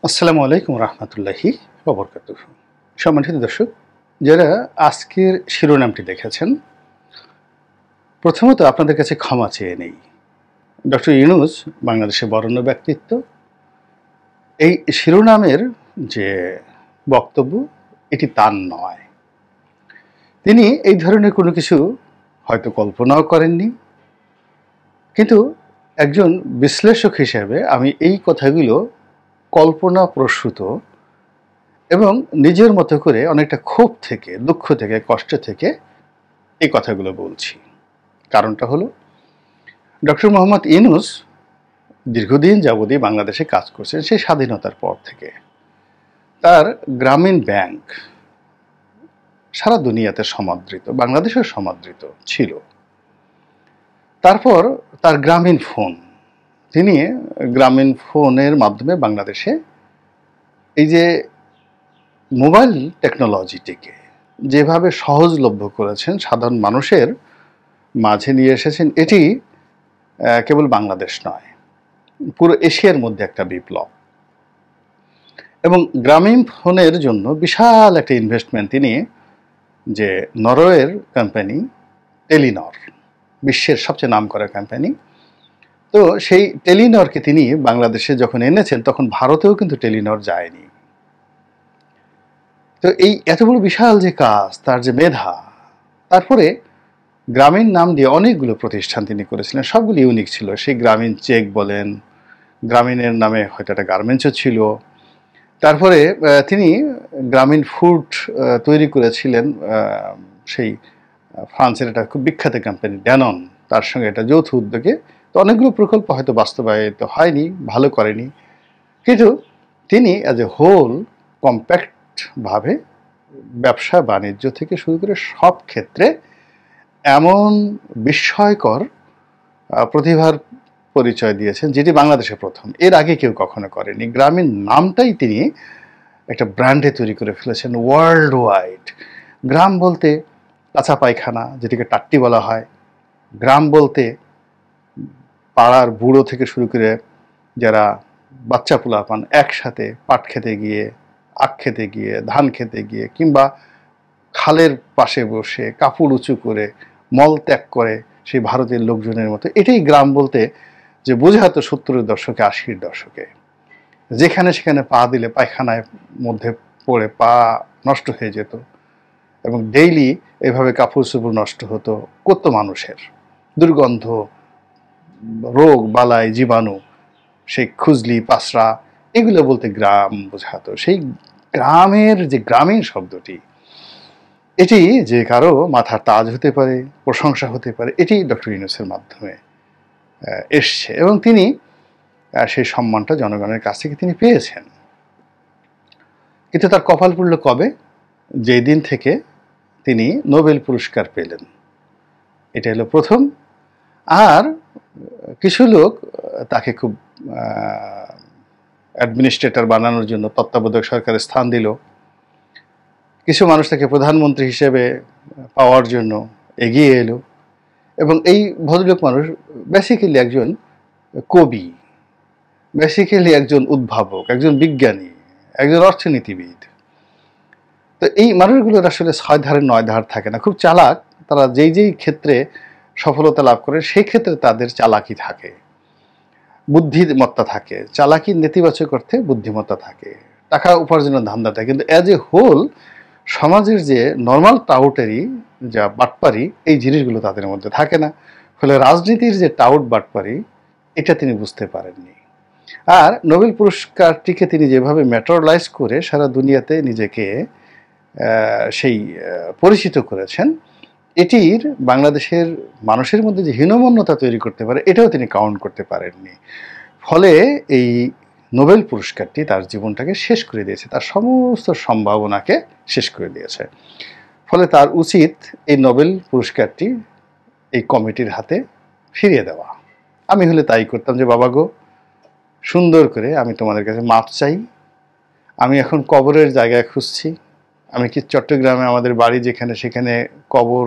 আসসালামু আলাইকুম রহমতুল্লাহি ওবরকাতুহ। সম্মানিত দর্শক, যারা আজকের শিরোনামটি দেখেছেন, প্রথমত আপনাদের কাছে ক্ষমা চেয়ে নেই। ডক্টর ইউনূস বাংলাদেশের বরেণ্য ব্যক্তিত্ব। এই শিরোনামের যে বক্তব্য, এটি তার নয়। তিনি এই ধরনের কোনো কিছু হয়তো কল্পনাও করেননি, কিন্তু একজন বিশ্লেষক হিসেবে আমি এই কথাগুলো কল্পনাপ্রসূত এবং নিজের মতো করে অনেকটা ক্ষোভ থেকে, দুঃখ থেকে, কষ্ট থেকে এই কথাগুলো বলছি। কারণটা হলো, ডক্টর মোহাম্মদ ইউনূস দীর্ঘদিন যাবতই বাংলাদেশে কাজ করছেন, সেই স্বাধীনতার পর থেকে। তার গ্রামীণ ব্যাংক সারা দুনিয়াতে সমাদৃত, বাংলাদেশেও সমাদৃত ছিল। তারপর তার গ্রামীণ ফোন, তিনি গ্রামীণ ফোনের মাধ্যমে বাংলাদেশে এই যে মোবাইল টেকনোলজিটিকে যেভাবে সহজলভ্য করেছেন, সাধারণ মানুষের মাঝে নিয়ে এসেছেন, এটি কেবল বাংলাদেশ নয়, পুরো এশিয়ার মধ্যে একটা বিপ্লব। এবং গ্রামীণ ফোনের জন্য বিশাল একটা ইনভেস্টমেন্ট তিনি যে নরওয়ের কোম্পানি টেলিনর, বিশ্বের সবচেয়ে নামকরা কোম্পানি, তো সেই টেলিনরকে তিনি বাংলাদেশে যখন এনেছেন, তখন ভারতেও কিন্তু টেলিনর যায়নি। তো এই এত বড় বিশাল যে কাজ, তার যে মেধা, তারপরে গ্রামীণ নাম দিয়ে অনেকগুলো প্রতিষ্ঠান তিনি করেছিলেন, সবগুলো ইউনিক ছিল। সেই গ্রামীণ চেক বলেন, গ্রামীণের নামে হয়তো একটা গার্মেন্টসও ছিল। তারপরে তিনি গ্রামীণ ফুড তৈরি করেছিলেন, সেই ফ্রান্সের একটা খুব বিখ্যাত কোম্পানি ড্যানন, তার সঙ্গে একটা যৌথ উদ্যোগে। তো অনেকগুলো প্রকল্প হয়তো বাস্তবায়িত হয়নি, ভালো করেনি, কিন্তু তিনি অ্যাজ এ হোল কম্প্যাক্টভাবে ব্যবসা বাণিজ্য থেকে শুরু করে সব ক্ষেত্রে এমন বিস্ময়কর প্রতিভার পরিচয় দিয়েছেন, যেটি বাংলাদেশে প্রথম, এর আগে কেউ কখনো করেনি। গ্রামীণ নামটাই তিনি একটা ব্র্যান্ডে তৈরি করে ফেলেছেন ওয়ার্ল্ড ওয়াইড। গ্রাম বলতে কাঁচা পায়খানা, যেটিকে টাট্টি বলা হয়। গ্রাম বলতে পাড়ার বুড়ো থেকে শুরু করে যারা বাচ্চা পোলাপান একসাথে পাট খেতে গিয়ে, আখ খেতে গিয়ে, ধান খেতে গিয়ে, কিংবা খালের পাশে বসে কাপড় উঁচু করে মল ত্যাগ করে সেই ভারতের লোকজনের মতো, এটাই গ্রাম বলতে যে বোঝাতো 70-এর দশকে, 80-এর দশকে। যেখানে সেখানে পা দিলে পায়খানায় মধ্যে পড়ে পা নষ্ট হয়ে যেত, এবং ডেইলি এভাবে কাপড় চোপড় নষ্ট হতো কত মানুষের। দুর্গন্ধ, রোগ বালাই, জীবাণু, সেই খুজলি, পাসরা, এগুলো বলতে গ্রাম বোঝাতো। সেই গ্রামের যে গ্রামীণ শব্দটি, এটি যে কারো মাথার তাজ হতে পারে, প্রশংসা হতে পারে, এটি ডক্টর ইউনূসের মাধ্যমে এসছে, এবং তিনি সেই সম্মানটা জনগণের কাছ থেকে তিনি পেয়েছেন। কিন্তু তার কপাল পুড়ল কবে? যেই দিন থেকে তিনি নোবেল পুরস্কার পেলেন, এটা হলো প্রথম। আর কিছু লোক তাকে খুব অ্যাডমিনিস্ট্রেটর বানানোর জন্য তত্ত্বাবধায়ক সরকারের স্থান দিল, কিছু মানুষ তাকে প্রধানমন্ত্রী হিসেবে পাওয়ার জন্য এগিয়ে এলো। এবং এই ভদ্রলোক মানুষ বেসিক্যালি একজন কবি, বেসিক্যালি একজন উদ্ভাবক, একজন বিজ্ঞানী, একজন অর্থনীতিবিদ। তো এই মানুষগুলোর আসলে 6 ধারে 9 ধার থাকে না, খুব চালাক। তারা যেই যেই ক্ষেত্রে সফলতা লাভ করে সেই ক্ষেত্রে তাদের চালাকি থাকে, বুদ্ধিমত্তা থাকে। চালাকি নেতিবাচক অর্থে বুদ্ধিমত্তা থাকে, টাকা উপার্জনের ধান্দা থাকে, কিন্তু অ্যাজ এ হোল সমাজের যে নর্মাল টাউটারি, যা বাটপারি, এই জিনিসগুলো তাদের মধ্যে থাকে না। ফলে রাজনীতির যে টাউট বাটপারি, এটা তিনি বুঝতে পারেননি। আর নোবেল পুরস্কারটিকে তিনি যেভাবে ম্যাটেরিয়ালাইজ করে সারা দুনিয়াতে নিজেকে সেই পরিচিত করেছেন, এটির বাংলাদেশের মানুষের মধ্যে যে হীনমন্যতা তৈরি করতে পারে, এটাও তিনি কাউন্ট করতে পারেননি। ফলে এই নোবেল পুরস্কারটি তার জীবনটাকে শেষ করে দিয়েছে, তার সমস্ত সম্ভাবনাকে শেষ করে দিয়েছে। ফলে তার উচিত এই নোবেল পুরস্কারটি এই কমিটির হাতে ফিরিয়ে দেওয়া। আমি হলে তাই করতাম, যে বাবা গো, সুন্দর করে আমি তোমাদের কাছে মাপ চাই। আমি এখন কবরের জায়গায় খুঁজছি। আমি কি চট্টগ্রামে আমাদের বাড়ি যেখানে, সেখানে কবর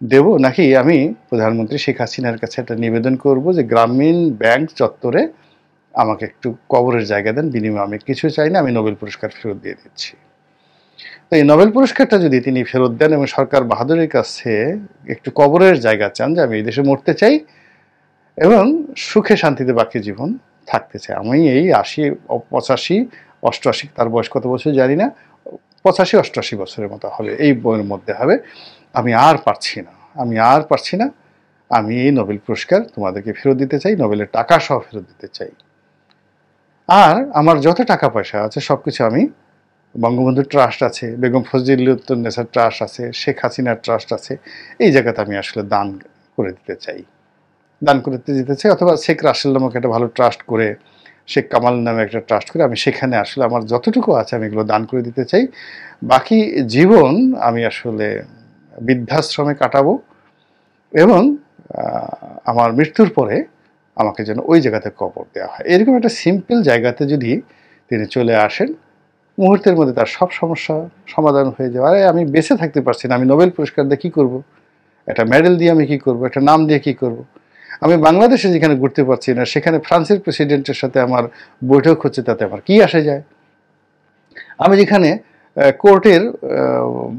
দেব, নাকি আমি প্রধানমন্ত্রী শেখ হাসিনার কাছে একটা নিবেদন করব যে গ্রামীণ ব্যাংক চত্বরে আমাকে একটু কবরের জায়গা দেন, বিনিময়ে আমি কিছু চাই না, আমি নোবেল পুরস্কার ফেরত দিয়ে দিচ্ছি। তো এই নোবেল পুরস্কারটা যদি তিনি ফেরত দেন এবং সরকার বাহাদুরের কাছে একটু কবরের জায়গা চান যে আমি এই দেশে মরতে চাই এবং সুখে শান্তিতে বাকি জীবন থাকতে চাই, আমি এই ৮০, ৮৫, ৮৮, তার বয়স কত বছর জানি না, ৮৫, ৮৮ বছরের মতো হবে, এই বইয়ের মধ্যে হবে, আমি আর পারছি না, আমি আর পারছি না, আমি এই নোবেল পুরস্কার তোমাদেরকে ফেরত দিতে চাই, নোবেলের টাকা সহ ফেরত দিতে চাই, আর আমার যত টাকা পয়সা আছে সব কিছু আমি, বঙ্গবন্ধু ট্রাস্ট আছে, বেগম ফজিলাতুন্নেছা ট্রাস্ট আছে, শেখ হাসিনার ট্রাস্ট আছে, এই জায়গাতে আমি আসলে দান করে দিতে চাই, দান করতে দিতে চাই, অথবা শেখ রাসেল নামক একটা ভালো ট্রাস্ট করে, শেখ কামাল নামে একটা ট্রাস্ট করে আমি সেখানে আসলে আমার যতটুকু আছে আমি এগুলো দান করে দিতে চাই, বাকি জীবন আমি আসলে বৃদ্ধাশ্রমে কাটাবো এবং আমার মৃত্যুর পরে আমাকে যেন ওই জায়গাতে কবর দেওয়া হয়। এরকম একটা সিম্পল জায়গাতে যদি তিনি চলে আসেন, মুহূর্তের মধ্যে তার সব সমস্যা সমাধান হয়ে যাবে। আরে আমি বেঁচে থাকতে পারছি না, আমি নোবেল পুরস্কার দিয়ে কী করবো, একটা মেডেল দিয়ে আমি কী করবো, একটা নাম দিয়ে কী করবো, আমি বাংলাদেশে যেখানে ঘুরতে পারছি না সেখানে ফ্রান্সের প্রেসিডেন্টের সাথে আমার বৈঠক হচ্ছে, তাতে আমার কী আসে যায়, আমি যেখানে কোর্টের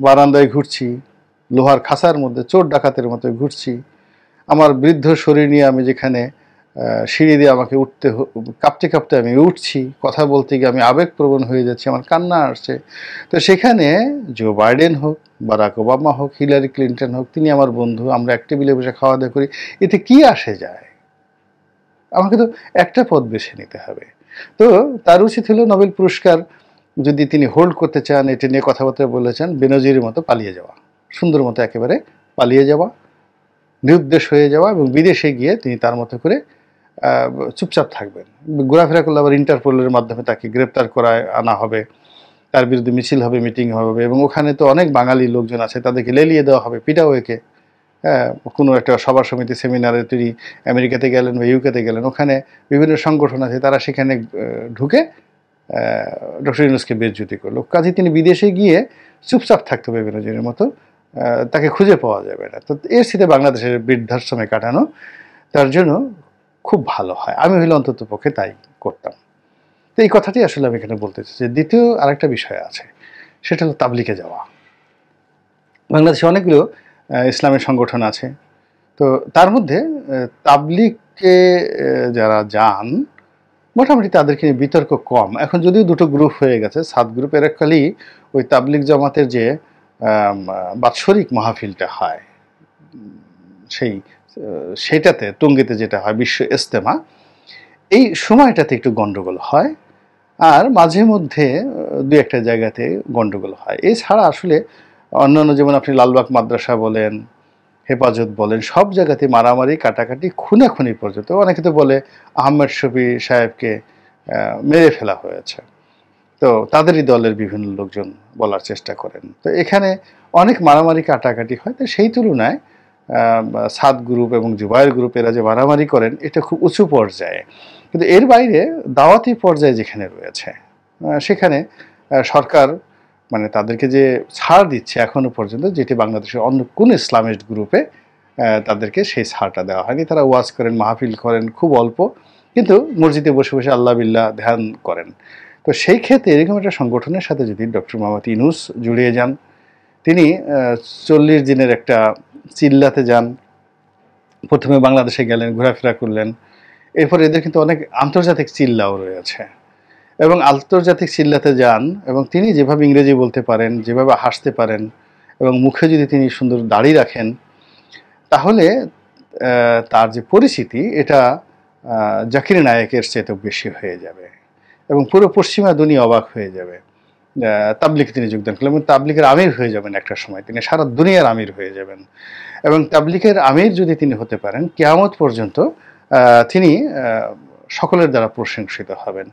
বারান্দায় ঘুরছি, লোহার খাঁচার মধ্যে চোর ডাকাতের মতো ঘুরছি, আমার বৃদ্ধ শরীর নিয়ে আমি যেখানে সিঁড়ি দিয়ে আমাকে উঠতে কাঁপতে কাঁপতে আমি উঠছি, কথা বলতে গিয়ে আমি আবেগপ্রবণ হয়ে যাচ্ছি, আমার কান্না আসছে, তো সেখানে জো বাইডেন হোক, বারাক ওবামা হোক, হিলারি ক্লিন্টন হোক, তিনি আমার বন্ধু, আমরা এক টেবিলে বসে খাওয়া দাওয়া করি, এতে কি আসে যায়, আমাকে তো একটা পথ বেছে নিতে হবে। তো তার উচিত হলো নোবেল পুরস্কার যদি তিনি হোল্ড করতে চান, এটা নিয়ে কথাবার্তা বলেছেন, বেনজিরের মতো পালিয়ে যাওয়া, সুন্দর মতো একেবারে পালিয়ে যাওয়া, নিরুদ্দেশ হয়ে যাওয়া এবং বিদেশে গিয়ে তিনি তার মতো করে চুপচাপ থাকবেন, ঘোরাফেরা করলে আবার ইন্টারপোলের মাধ্যমে তাকে গ্রেপ্তার করায় আনা হবে, তার বিরুদ্ধে মিছিল হবে, মিটিং হবে, এবং ওখানে তো অনেক বাঙালি লোকজন আছে, তাদেরকে লেলিয়ে দেওয়া হবে, পিটাওয়েকে, হ্যাঁ, কোনো একটা সভা সমিতি সেমিনারে তিনি আমেরিকাতে গেলেন বা ইউকেতে গেলেন, ওখানে বিভিন্ন সংগঠন আছে, তারা সেখানে ঢুকে ডক্টর ইউনূসকে বেইজ্জতি করলো, কাজে তিনি বিদেশে গিয়ে চুপচাপ থাকতে হবে বেনজিরের মতো, তাকে খুঁজে পাওয়া যাবে না। তো এর সাথে বাংলাদেশের বৃদ্ধাশ্রমে কাটানো তার জন্য খুব ভালো হয়, আমি হইলে অন্তত পক্ষে তাই করতাম। তো এই কথাটি আসলে আমি এখানে বলতে চাই। দ্বিতীয় আরেকটা বিষয় আছে, সেটা হলো তাবলিগে যাওয়া। বাংলাদেশে অনেকগুলো ইসলামের সংগঠন আছে, তো তার মধ্যে তাবলিগে যারা যান মোটামুটি তাদেরকে নিয়ে বিতর্ক কম, এখন যদিও দুটো গ্রুপ হয়ে গেছে, 7 গ্রুপের এককালেই ওই তাবলিগ জামাতের যে বাৎসরিক মাহফিলটা হয়, সেটাতে টঙ্গীতে যেটা হয় বিশ্ব ইজতেমা, এই সময়টাতে একটু গন্ডগোল হয়, আর মাঝে মধ্যে দু একটা জায়গাতে গন্ডগোল হয়। এছাড়া আসলে অন্যান্য, যেমন আপনি লালবাগ মাদ্রাসা বলেন, হেফাজত বলেন, সব জায়গাতে মারামারি, কাটাকাটি, খুনাখুনি পর্যন্ত, অনেকে তো বলে আহমেদ শফি সাহেবকে মেরে ফেলা হয়েছে, তো তাদেরই দলের বিভিন্ন লোকজন বলার চেষ্টা করেন, তো এখানে অনেক মারামারি কাটাকাটি হয়। তো সেই তুলনায় 7 গ্রুপ এবং জুবায়ের গ্রুপ এরা যে মারামারি করেন এটা খুব উঁচু পর্যায়ে, কিন্তু এর বাইরে দাওয়াতি পর্যায়ে যেখানে রয়েছে সেখানে সরকার মানে তাদেরকে যে ছাড় দিচ্ছে এখনো পর্যন্ত, যেটি বাংলাদেশের অন্য কোন ইসলামিস্ট গ্রুপে তাদেরকে সেই ছাড়টা দেওয়া হয়নি। তারা ওয়াজ করেন, মাহফিল করেন খুব অল্প, কিন্তু মসজিদে বসে বসে আল্লাহ বিল্লাহ ধ্যান করেন। তো সেই ক্ষেত্রে এরকম একটা সংগঠনের সাথে যদি ডক্টর মোহাম্মদ ইউনূস জুড়িয়ে যান, তিনি 40 দিনের একটা চিল্লাতে যান, প্রথমে বাংলাদেশে গেলেন, ঘোরাফেরা করলেন, এরপর এদের কিন্তু অনেক আন্তর্জাতিক চিল্লাও রয়েছে, এবং আন্তর্জাতিক চিল্লাতে যান, এবং তিনি যেভাবে ইংরেজি বলতে পারেন, যেভাবে হাসতে পারেন, এবং মুখে যদি তিনি সুন্দর দাড়ি রাখেন, তাহলে তার যে পরিচিতি এটা জাকির নায়েকের চেয়েও বেশি হয়ে যাবে, এবং পুরো পশ্চিমা দুনিয়া অবাক হয়ে যাবে। তাবলিগে তিনি যোগদান করলেন এবং তাবলিগের আমির হয়ে যাবেন একটা সময়, তিনি সারা দুনিয়ার আমির হয়ে যাবেন, এবং তাবলিগের আমির যদি তিনি হতে পারেন, কিয়ামত পর্যন্ত তিনি সকলের দ্বারা প্রশংসিত হবেন।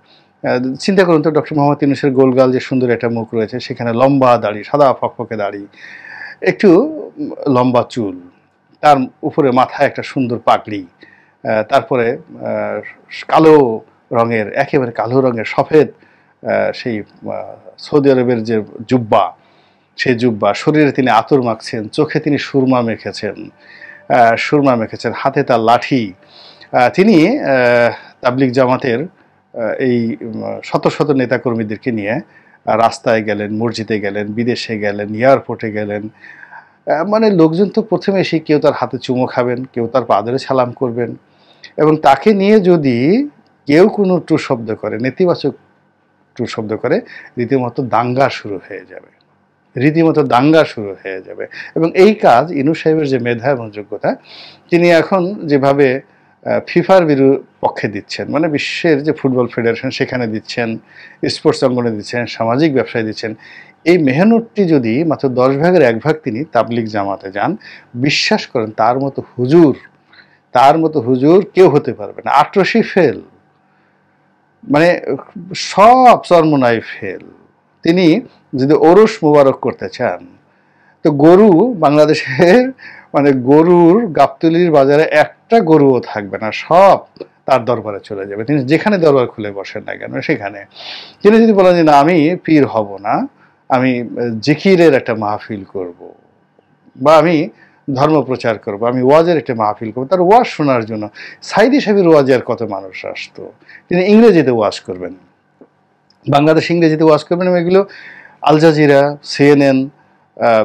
চিন্তা করুন তো, ডক্টর মোহাম্মদ ইউনূসের গোলগাল যে সুন্দর একটা মুখ রয়েছে, সেখানে লম্বা দাড়ি, সাদা ফকফকে দাড়ি, একটু লম্বা চুল, তার উপরে মাথায় একটা সুন্দর পাগড়ি, তারপরে কালো রঙের, একেবারে কালো রঙের সফেদ সেই সৌদি আরবের যে জুব্বা, সেই জুব্বা, শরীরে তিনি আতর মাখছেন, চোখে তিনি সুরমা মেখেছেন, হাতে তার লাঠি, তিনি তাবলিগ জামাতের এই শত শত নেতাকর্মীদেরকে নিয়ে রাস্তায় গেলেন, মসজিদে গেলেন, বিদেশে গেলেন, এয়ারপোর্টে গেলেন। মানে লোকজন তো প্রথমে এসে কেউ তার হাতে চুমো খাবেন, কেউ তার পা ধরে সালাম করবেন, এবং তাকে নিয়ে যদি কেউ কোনো টু শব্দ করে, নেতিবাচক টু শব্দ করে, রীতিমতো দাঙ্গা শুরু হয়ে যাবে, রীতিমতো দাঙ্গা শুরু হয়ে যাবে। এবং এই কাজ ইউনূস সাহেবের যে মেধা এবং যোগ্যতা, তিনি এখন যেভাবে ফিফার পক্ষে দিচ্ছেন, মানে বিশ্বের যে ফুটবল ফেডারেশন সেখানে দিচ্ছেন, স্পোর্টস অঙ্গনে দিচ্ছেন, সামাজিক ব্যবসায় দিচ্ছেন, এই মেহনতটি যদি মাত্র 10 ভাগের 1 ভাগ তিনি তাবলিগ জামাতে যান, বিশ্বাস করেন তার মতো হুজুর কেউ হতে পারবে না। আটরশি ফেল, মানে সব চরমোনাই ফেল। তিনি যদি ওরস মোবারক করতে চান, তো গরু বাংলাদেশের, মানে গরুর গাবতলির বাজারে একটা গরুও থাকবে না, সব তার দরবারে চলে যাবে। তিনি যেখানে দরবার খুলে বসেন না কেন সেখানে। তিনি যদি বলেন যে না, আমি পীর হব না, আমি জিকিরের একটা মাহফিল করব, বা আমি ধর্ম প্রচার করব, আমি ওয়াজের একটা মাহফিল করবো, তার ওয়াজ শোনার জন্য সাইদি সাহেবের ওয়াজে আর কত মানুষ আসতো। তিনি ইংরেজিতে ওয়াজ করবেন, বাংলাদেশ ইংরেজিতে ওয়াজ করবেন, এবং এগুলো আল জাজিরা, সিএনএন,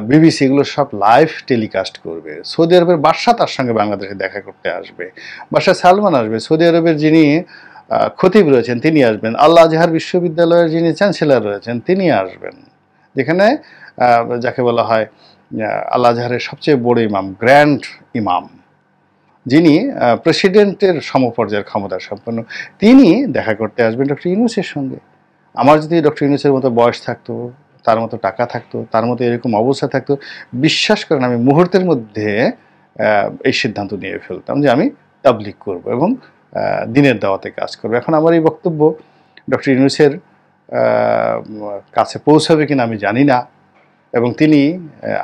বিবিসি এগুলো সব লাইভ টেলিকাস্ট করবে। সৌদি আরবের বাদশাহ তার সঙ্গে বাংলাদেশে দেখা করতে আসবে, বাদশাহ সালমান আসবে, সৌদি আরবের যিনি খতিব রয়েছেন তিনি আসবেন, আল আজহার বিশ্ববিদ্যালয়ের যিনি চ্যান্সেলর রয়েছেন তিনি আসবেন, যেখানে যাকে বলা হয় আল আজহারের সবচেয়ে বড় ইমাম, গ্র্যান্ড ইমাম, যিনি প্রেসিডেন্টের সমপর্যায়ের ক্ষমতা সম্পন্ন, তিনি দেখা করতে আসবেন ডক্টর ইউনূসের সঙ্গে। আমার যদি ডক্টর ইউনূসের মতো বয়স থাকতো, তার মতো টাকা থাকতো, তার মতো এরকম অবস্থা থাকতো, বিশ্বাস করেন আমি মুহূর্তের মধ্যে এই সিদ্ধান্ত নিয়ে ফেলতাম যে আমি তাবলিগ করব এবং দিনের দাওয়াতে কাজ করব। এখন আমার এই বক্তব্য ডক্টর ইউনূসের কাছে পৌঁছাবে কিনা আমি জানি না, এবং তিনি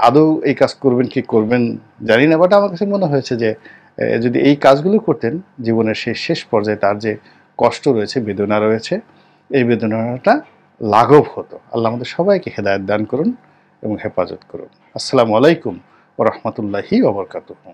আদৌ এই কাজ করবেন কি করবেন জানি না, বাট আমার কাছে মনে হয়েছে যে যদি এই কাজগুলো করতেন, জীবনের শেষ পর্যায়ে তার যে কষ্ট রয়েছে, বেদনা রয়েছে, এই বেদনাটা লাঘব হতো। আল্লাহ আমাদের সবাইকে হেদায়েত দান করুন এবং হেফাজত করুন। আসসালামু আলাইকুম ওয়া রাহমাতুল্লাহি ওয়া বারাকাতুহু।